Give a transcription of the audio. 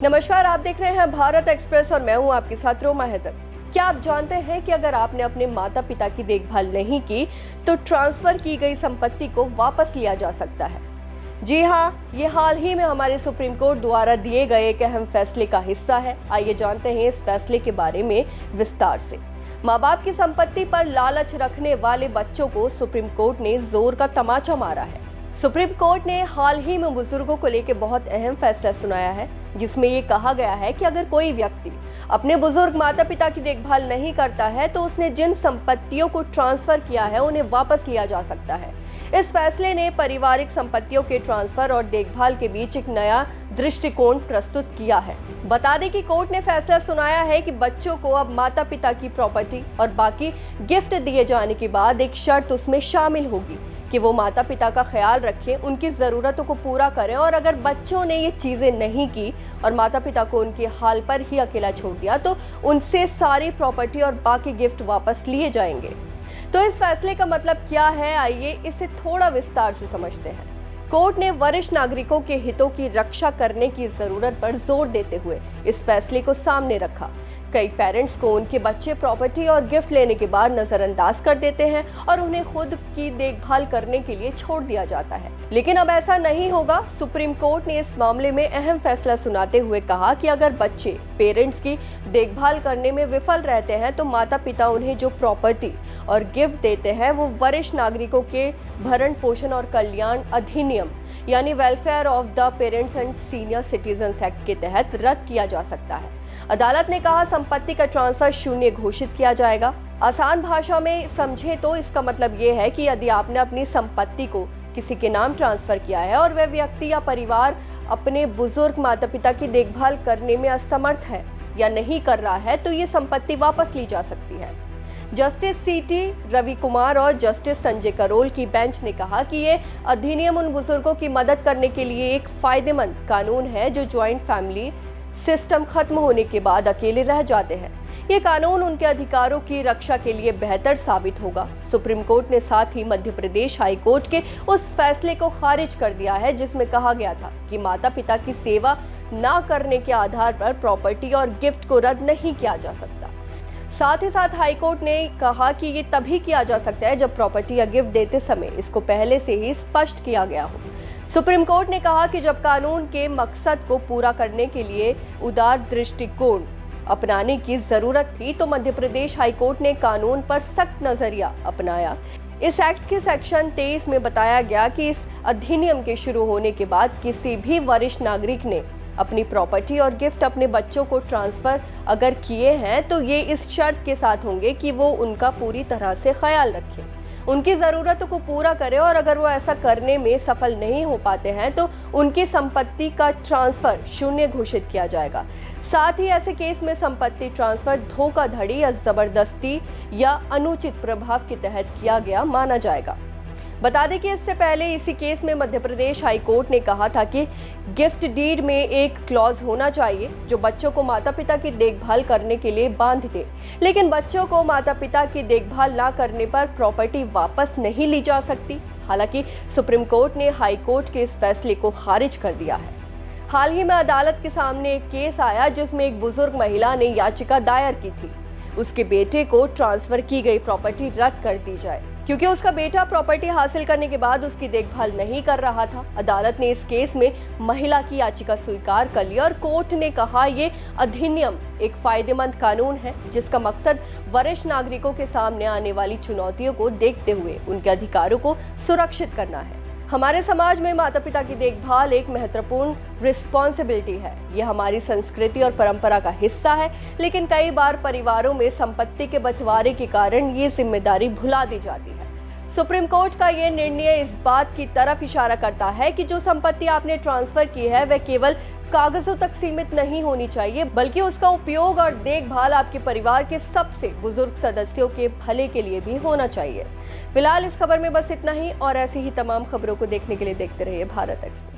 नमस्कार, आप देख रहे हैं भारत एक्सप्रेस और मैं हूं आपके साथ रोमा हैदर। क्या आप जानते हैं कि अगर आपने अपने माता पिता की देखभाल नहीं की तो ट्रांसफर की गई संपत्ति को वापस लिया जा सकता है। जी हां, ये हाल ही में हमारे सुप्रीम कोर्ट द्वारा दिए गए एक अहम फैसले का हिस्सा है। आइए जानते हैं इस फैसले के बारे में विस्तार से। माँ बाप की संपत्ति पर लालच रखने वाले बच्चों को सुप्रीम कोर्ट ने जोर का तमाचा मारा है। सुप्रीम कोर्ट ने हाल ही में बुजुर्गों को लेकर बहुत अहम फैसला सुनाया है, जिसमें ये कहा गया है कि अगर कोई व्यक्ति अपने बुजुर्ग माता पिता की देखभाल नहीं करता है तो उसने जिन संपत्तियों को ट्रांसफर किया है उन्हें वापस लिया जा सकता है। इस फैसले ने पारिवारिक संपत्तियों के ट्रांसफर और देखभाल के बीच एक नया दृष्टिकोण प्रस्तुत किया है। बता दें कि कोर्ट ने फैसला सुनाया है कि बच्चों को अब माता पिता की प्रॉपर्टी और बाकी गिफ्ट दिए जाने के बाद एक शर्त उसमें शामिल होगी कि वो माता पिता का ख्याल रखें, उनकी ज़रूरतों को पूरा करें, और अगर बच्चों ने ये चीज़ें नहीं की और माता पिता को उनके हाल पर ही अकेला छोड़ दिया तो उनसे सारी प्रॉपर्टी और बाकी गिफ्ट वापस लिए जाएंगे। तो इस फैसले का मतलब क्या है, आइए इसे थोड़ा विस्तार से समझते हैं। कोर्ट ने वरिष्ठ नागरिकों के हितों की रक्षा करने की जरूरत पर जोर देते हुए इस फैसले को सामने रखा। कई पेरेंट्स को उनके बच्चे प्रॉपर्टी और गिफ्ट लेने के बाद नजरअंदाज कर देते हैं और उन्हें खुद की देखभाल करने के लिए छोड़ दिया जाता है, लेकिन अब ऐसा नहीं होगा। सुप्रीम कोर्ट ने इस मामले में अहम फैसला सुनाते हुए कहा कि अगर बच्चे पेरेंट्स की देखभाल करने में विफल रहते हैं तो माता पिता उन्हें जो प्रॉपर्टी और गिफ्ट देते हैं वो वरिष्ठ नागरिकों के भरण पोषण और कल्याण अधिनियम यानी welfare of the parents and senior citizens act के तहत रद्द किया जा सकता है। अदालत ने कहा संपत्ति का ट्रांसफर शून्य घोषित किया जाएगा। आसान भाषा में समझे तो इसका मतलब ये है कि यदि आपने अपनी संपत्ति को किसी के नाम ट्रांसफर किया है और वह व्यक्ति या परिवार अपने बुजुर्ग माता पिता की देखभाल करने में असमर्थ है या नहीं कर रहा है तो ये संपत्ति वापस ली जा सकती है। जस्टिस सीटी रवि कुमार और जस्टिस संजय करोल की बेंच ने कहा कि ये अधिनियम उन बुजुर्गों की मदद करने के लिए एक फायदेमंद कानून है जो ज्वाइंट फैमिली सिस्टम खत्म होने के बाद अकेले रह जाते हैं। ये कानून उनके अधिकारों की रक्षा के लिए बेहतर साबित होगा। सुप्रीम कोर्ट ने साथ ही मध्य प्रदेश हाई कोर्ट के उस फैसले को खारिज कर दिया है जिसमें कहा गया था कि माता पिता की सेवा न करने के आधार पर प्रॉपर्टी और गिफ्ट को रद्द नहीं किया जा सकता। साथ ही साथ हाई कोर्ट ने कहा कि ये तभी किया जा सकता है जब प्रॉपर्टी या गिफ्ट देते समय इसको पहले से ही स्पष्ट किया गया हो। सुप्रीम कोर्ट ने कहा कि जब कानून के मकसद को पूरा करने के लिए उदार दृष्टिकोण अपनाने की जरूरत थी तो मध्य प्रदेश हाई कोर्ट ने कानून पर सख्त नजरिया अपनाया। इस एक्ट के सेक्शन 23 में बताया गया कि इस अधिनियम के शुरू होने के बाद किसी भी वरिष्ठ नागरिक ने अपनी प्रॉपर्टी और गिफ्ट अपने बच्चों को ट्रांसफर अगर किए हैं तो ये इस शर्त के साथ होंगे कि वो उनका पूरी तरह से ख्याल रखें, उनकी ज़रूरतों को पूरा करें, और अगर वो ऐसा करने में सफल नहीं हो पाते हैं तो उनकी संपत्ति का ट्रांसफर शून्य घोषित किया जाएगा। साथ ही ऐसे केस में संपत्ति ट्रांसफर धोखाधड़ी या जबरदस्ती या अनुचित प्रभाव के तहत किया गया माना जाएगा। बता दें कि इससे पहले इसी केस में मध्य प्रदेश हाई कोर्ट ने कहा था कि गिफ्ट डीड में एक क्लॉज होना चाहिए जो बच्चों को माता पिता की देखभाल करने के लिए बांध दे, लेकिन बच्चों को माता पिता की देखभाल ना करने पर प्रॉपर्टी वापस नहीं ली जा सकती। हालांकि सुप्रीम कोर्ट ने हाई कोर्ट के इस फैसले को खारिज कर दिया है। हाल ही में अदालत के सामने एक केस आया जिसमें एक बुजुर्ग महिला ने याचिका दायर की थी उसके बेटे को ट्रांसफर की गई प्रॉपर्टी रद्द कर दी जाए क्योंकि उसका बेटा प्रॉपर्टी हासिल करने के बाद उसकी देखभाल नहीं कर रहा था। अदालत ने इस केस में महिला की याचिका स्वीकार कर ली और कोर्ट ने कहा ये अधिनियम एक फायदेमंद कानून है जिसका मकसद वरिष्ठ नागरिकों के सामने आने वाली चुनौतियों को देखते हुए उनके अधिकारों को सुरक्षित करना है। हमारे समाज में माता पिता की देखभाल एक महत्वपूर्ण रिस्पॉन्सिबिलिटी है। ये हमारी संस्कृति और परंपरा का हिस्सा है, लेकिन कई बार परिवारों में संपत्ति के बंटवारे के कारण ये जिम्मेदारी भुला दी जाती है। सुप्रीम कोर्ट का ये निर्णय इस बात की तरफ इशारा करता है कि जो संपत्ति आपने ट्रांसफर की है वह केवल कागजों तक सीमित नहीं होनी चाहिए, बल्कि उसका उपयोग और देखभाल आपके परिवार के सबसे बुजुर्ग सदस्यों के भले के लिए भी होना चाहिए। फिलहाल इस खबर में बस इतना ही, और ऐसी ही तमाम खबरों को देखने के लिए देखते रहिए भारत एक्सप्रेस।